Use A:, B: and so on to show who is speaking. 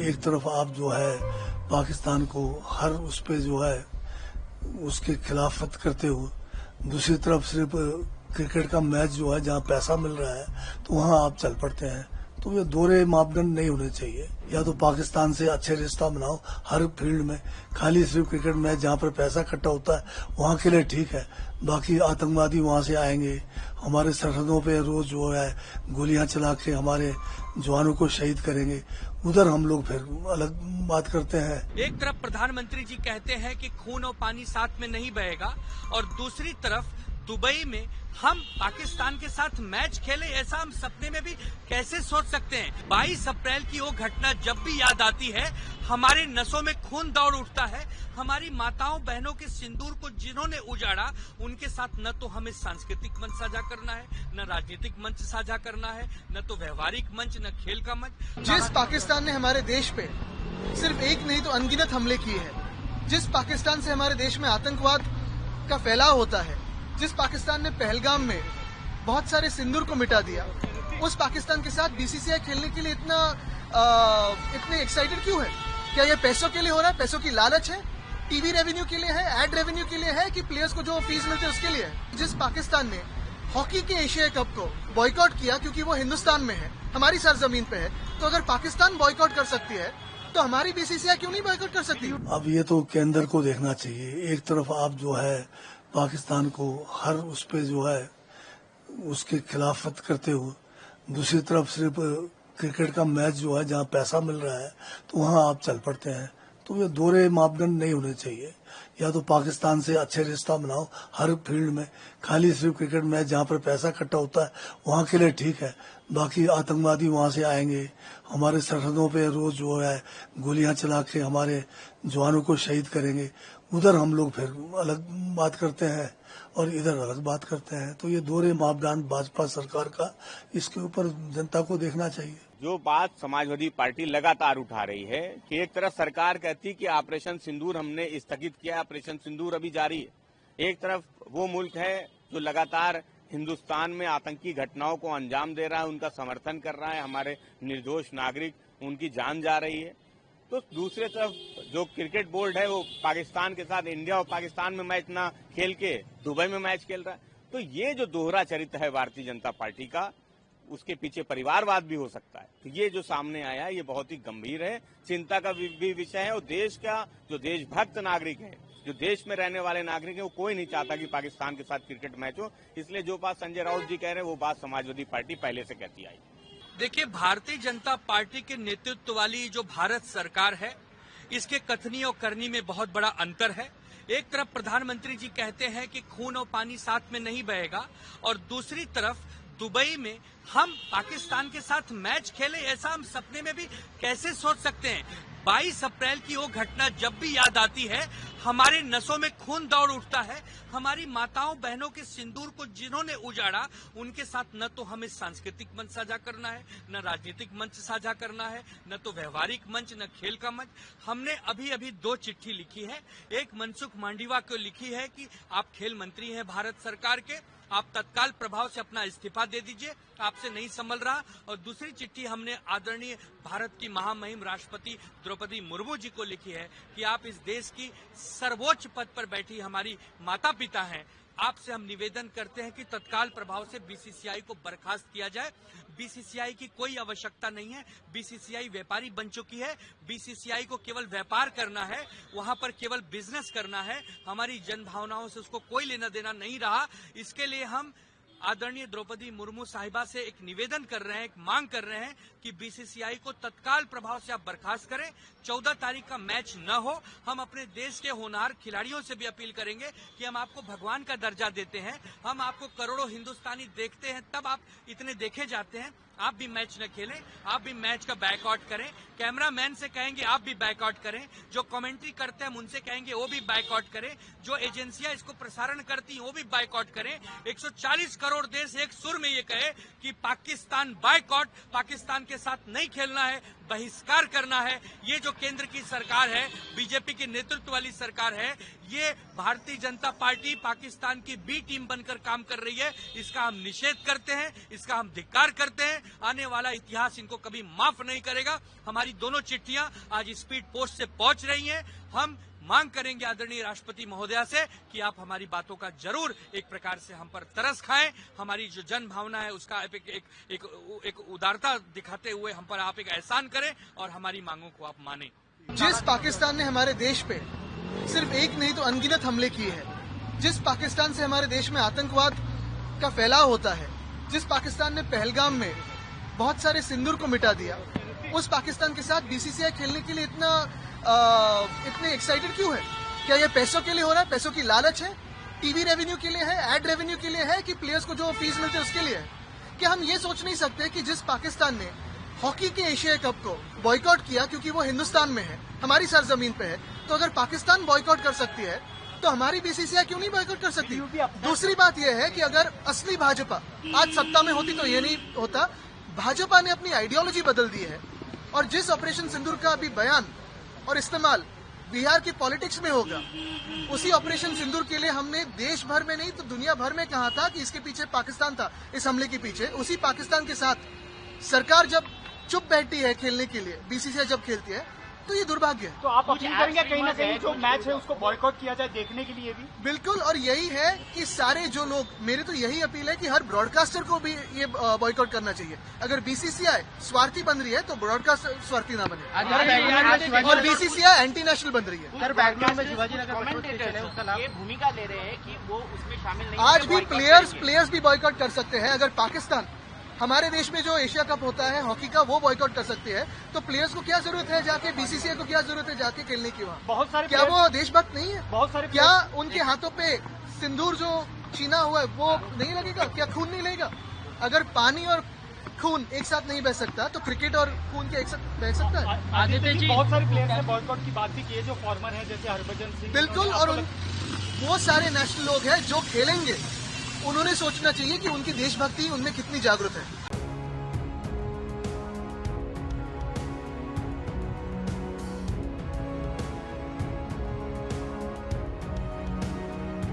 A: एक तरफ आप जो है पाकिस्तान को हर उस पे जो है उसके खिलाफत करते हो, दूसरी तरफ सिर्फ क्रिकेट का मैच जो है जहाँ पैसा मिल रहा है तो वहाँ आप चल पड़ते हैं। तो ये दोहरे मापदंड नहीं होने चाहिए। या तो पाकिस्तान से अच्छे रिश्ता बनाओ हर फील्ड में, खाली सिर्फ क्रिकेट मैच जहाँ पर पैसा इकट्ठा होता है वहाँ के लिए ठीक है, बाकी आतंकवादी वहाँ से आएंगे, हमारे सरहदों पे रोज जो है गोलियां चला के हमारे जवानों को शहीद करेंगे, उधर हम लोग फिर अलग बात करते हैं।
B: एक तरफ प्रधानमंत्री जी कहते हैं कि खून और पानी साथ में नहीं बहेगा, और दूसरी तरफ दुबई में हम पाकिस्तान के साथ मैच खेले, ऐसा हम सपने में भी कैसे सोच सकते हैं। 22 अप्रैल की वो घटना जब भी याद आती है हमारे नसों में खून दौड़ उठता है। हमारी माताओं बहनों के सिंदूर को जिन्होंने उजाड़ा उनके साथ न तो हमें सांस्कृतिक मंच साझा करना है, न राजनीतिक मंच साझा करना है, न तो व्यवहारिक मंच, न खेल का मंच।
C: जिस पाकिस्तान ने हमारे देश पे सिर्फ एक नहीं तो अनगिनत हमले किए हैं, जिस पाकिस्तान से हमारे देश में आतंकवाद का फैलाव होता है, जिस पाकिस्तान ने पहलगाम में बहुत सारे सिंदूर को मिटा दिया, उस पाकिस्तान के साथ बीसीसीआई खेलने के लिए इतने एक्साइटेड क्यों है? क्या ये पैसों के लिए हो रहा है? पैसों की लालच है? टीवी रेवेन्यू के लिए है? एड रेवेन्यू के लिए है कि प्लेयर्स को जो फीस मिलती है उसके लिए है? जिस पाकिस्तान ने हॉकी के एशिया कप को बॉयकॉट किया क्योंकि वो हिंदुस्तान में है, हमारी सरजमीन पे है, तो अगर पाकिस्तान बॉयकॉट कर सकती है तो हमारी बीसीसीआई क्यों नहीं बॉयकॉट कर सकती?
A: अब ये तो केंद्र को देखना चाहिए। एक तरफ आप जो है पाकिस्तान को हर उस पे जो है उसके खिलाफत करते हो, दूसरी तरफ सिर्फ क्रिकेट का मैच जो है जहाँ पैसा मिल रहा है तो वहाँ आप चल पड़ते हैं। तो ये दोहरे मापदंड नहीं होने चाहिए। या तो पाकिस्तान से अच्छे रिश्ता बनाओ हर फील्ड में, खाली सिर्फ क्रिकेट मैच जहाँ पर पैसा इकट्ठा होता है वहाँ के लिए ठीक है, बाकी आतंकवादी वहाँ से आएंगे, हमारे सरहदों पे रोज जो है गोलियां चला के हमारे जवानों को शहीद करेंगे, उधर हम लोग फिर अलग बात करते हैं और इधर अलग बात करते हैं। तो ये दोहरे मापदंड भाजपा सरकार का, इसके ऊपर जनता को देखना चाहिए।
D: जो बात समाजवादी पार्टी लगातार उठा रही है कि एक तरफ सरकार कहती कि ऑपरेशन सिंदूर हमने स्थगित किया, ऑपरेशन सिंदूर अभी जारी है। एक तरफ वो मुल्क है जो लगातार हिंदुस्तान में आतंकी घटनाओं को अंजाम दे रहा है, उनका समर्थन कर रहा है, हमारे निर्दोष नागरिक उनकी जान जा रही है। तो दूसरे तरफ जो क्रिकेट बोर्ड है वो पाकिस्तान के साथ इंडिया और पाकिस्तान में मैच ना खेल के दुबई में मैच खेल रहा है। तो ये जो दोहरा चरित्र है भारतीय जनता पार्टी का, उसके पीछे परिवारवाद भी हो सकता है। तो ये जो सामने आया ये बहुत ही गंभीर है, चिंता का भी विषय है। और देश का जो देशभक्त नागरिक है, जो देश में रहने वाले नागरिक है, वो कोई नहीं चाहता कि पाकिस्तान के साथ क्रिकेट मैच हो। इसलिए जो बात संजय राउत जी कह रहे हैं वो बात समाजवादी पार्टी पहले से कहती आई।
B: देखिए, भारतीय जनता पार्टी के नेतृत्व वाली जो भारत सरकार है, इसके कथनी और करनी में बहुत बड़ा अंतर है। एक तरफ प्रधानमंत्री जी कहते हैं कि खून और पानी साथ में नहीं बहेगा, और दूसरी तरफ दुबई में हम पाकिस्तान के साथ मैच खेले, ऐसा हम सपने में भी कैसे सोच सकते हैं। 22 अप्रैल की वो घटना जब भी याद आती है हमारे नसों में खून दौड़ उठता है। हमारी माताओं बहनों के सिंदूर को जिन्होंने उजाड़ा उनके साथ न तो हमें सांस्कृतिक मंच साझा करना है, न राजनीतिक मंच साझा करना है, न तो व्यवहारिक मंच, न खेल का मंच। हमने अभी अभी 2 चिट्ठी लिखी है। एक मनसुख मांडविया को लिखी है कि आप खेल मंत्री हैं भारत सरकार के, आप तत्काल प्रभाव से अपना इस्तीफा दे दीजिए, आपसे नहीं संभल रहा। और दूसरी चिट्ठी हमने आदरणीय भारत की महामहिम राष्ट्रपति द्रौपदी मुर्मू जी को लिखी है कि आप इस देश की सर्वोच्च पद पर बैठी हमारी माता पिता हैं, आपसे हम निवेदन करते हैं कि तत्काल प्रभाव से बीसीसीआई को बर्खास्त किया जाए। बीसीसीआई की कोई आवश्यकता नहीं है, बीसीसीआई व्यापारी बन चुकी है, बीसीसीआई को केवल व्यापार करना है, वहां पर केवल बिजनेस करना है, हमारी जन भावनाओं से उसको कोई लेना देना नहीं रहा। इसके लिए हम आदरणीय द्रौपदी मुर्मू साहिबा से एक निवेदन कर रहे हैं, एक मांग कर रहे हैं कि बीसीसीआई को तत्काल प्रभाव से आप बर्खास्त करें। 14 तारीख का मैच न हो। हम अपने देश के होनहार खिलाड़ियों से भी अपील करेंगे कि हम आपको भगवान का दर्जा देते हैं, हम आपको करोड़ों हिंदुस्तानी देखते हैं, तब आप इतने देखे जाते हैं। आप भी मैच न खेलें, आप भी मैच का बैकआउट करें। कैमरामैन से कहेंगे आप भी बैकआउट करें, जो कमेंट्री करते हैं उनसे कहेंगे वो भी बैकआउट करें, जो एजेंसियां इसको प्रसारण करती हैं वो भी बैकआउट करें। 140 करोड़ देश एक सुर में ये कहे कि पाकिस्तान बायकॉट, पाकिस्तान के साथ नहीं खेलना है, बहिष्कार करना है। ये जो केंद्र की सरकार है, बीजेपी के नेतृत्व वाली सरकार है, ये भारतीय जनता पार्टी पाकिस्तान की बी टीम बनकर काम कर रही है। इसका हम निषेध करते हैं, इसका हम धिक्कार करते हैं। आने वाला इतिहास इनको कभी माफ नहीं करेगा। हमारी दोनों चिट्ठियां आज स्पीड पोस्ट से पहुंच रही हैं। हम मांग करेंगे आदरणीय राष्ट्रपति महोदया से कि आप हमारी बातों का जरूर एक प्रकार से हम पर तरस खाएं। हमारी जो जन भावना है उसका एक उदारता दिखाते हुए हम पर आप एक एहसान करें और हमारी मांगों को आप मानें।
C: जिस पाकिस्तान ने हमारे देश पे सिर्फ एक नहीं तो अनगिनत हमले किए हैं, जिस पाकिस्तान से हमारे देश में आतंकवाद का फैलाव होता है, जिस पाकिस्तान ने पहलगाम में बहुत सारे सिंदूर को मिटा दिया, उस पाकिस्तान के साथ बीसीसीआई खेलने के लिए इतने एक्साइटेड क्यों है? क्या ये पैसों के लिए हो रहा है? पैसों की लालच है? टीवी रेवेन्यू के लिए है? एड रेवेन्यू के लिए है कि प्लेयर्स को जो फीस मिलते हैं उसके लिए है? क्या हम ये सोच नहीं सकते कि जिस पाकिस्तान ने हॉकी के एशिया कप को बॉयकॉट किया क्योंकि वो हिंदुस्तान में है, हमारी सरजमीन पे है, तो अगर पाकिस्तान बॉयकॉट कर सकती है तो हमारी बीसीसीआई क्यों नहीं बॉयकॉट कर सकती? दूसरी बात यह है कि अगर असली भाजपा आज सत्ता में होती तो ये नहीं होता। भाजपा ने अपनी आइडियोलॉजी बदल दी है और जिस ऑपरेशन सिंदूर का अभी बयान और इस्तेमाल बिहार की पॉलिटिक्स में होगा, उसी ऑपरेशन सिंदूर के लिए हमने देश भर में नहीं तो दुनिया भर में कहा था कि इसके पीछे पाकिस्तान था। इस हमले के पीछे उसी पाकिस्तान के साथ सरकार जब चुप बैठती है खेलने के लिए, बीसीसीआई जब खेलती है, तो ये दुर्भाग्य है।
E: तो आप अपील करेंगे कहीं ना कहीं जो मैच है उसको बॉयकॉट किया जाए देखने के लिए भी?
C: बिल्कुल, और यही है कि सारे जो लोग, मेरी तो यही अपील है कि हर ब्रॉडकास्टर को भी ये बॉयकॉट करना चाहिए। अगर बीसीसीआई स्वार्थी बन रही है तो ब्रॉडकास्टर स्वार्थी ना बने, और बीसीसीआई एंटी नेशनल बन रही है।
E: सर, बैंगलोर में शिवाजी नगर ये भूमिका ले रहे हैं कि वो उसमें शामिल नहीं।
C: आज भी प्लेयर्स भी बॉयकॉट कर सकते हैं। अगर पाकिस्तान हमारे देश में जो एशिया कप होता है हॉकी का, वो बॉयकॉट कर सकती है, तो प्लेयर्स को क्या जरूरत है जाके, बीसीसीआई को क्या जरूरत है जाके खेलने की वहाँ?
E: बहुत सारे
C: क्या वो देशभक्त नहीं है?
E: बहुत सारे
C: क्या उनके हाथों पे सिंदूर जो छीना हुआ है वो नहीं लगेगा? क्या खून नहीं लगेगा? अगर पानी और खून एक साथ नहीं बह सकता तो क्रिकेट और खून के एक साथ बह सकता है?
E: आदित्य जी, बहुत सारे प्लेयर्स ने बॉयकॉट की बात भी की है जो फॉर्मर है, जैसे हरभजन सिंह।
C: बिल्कुल, और वो सारे नेशनल लोग हैं जो खेलेंगे, उन्होंने सोचना चाहिए कि उनकी देशभक्ति उनमें कितनी जागरूक है।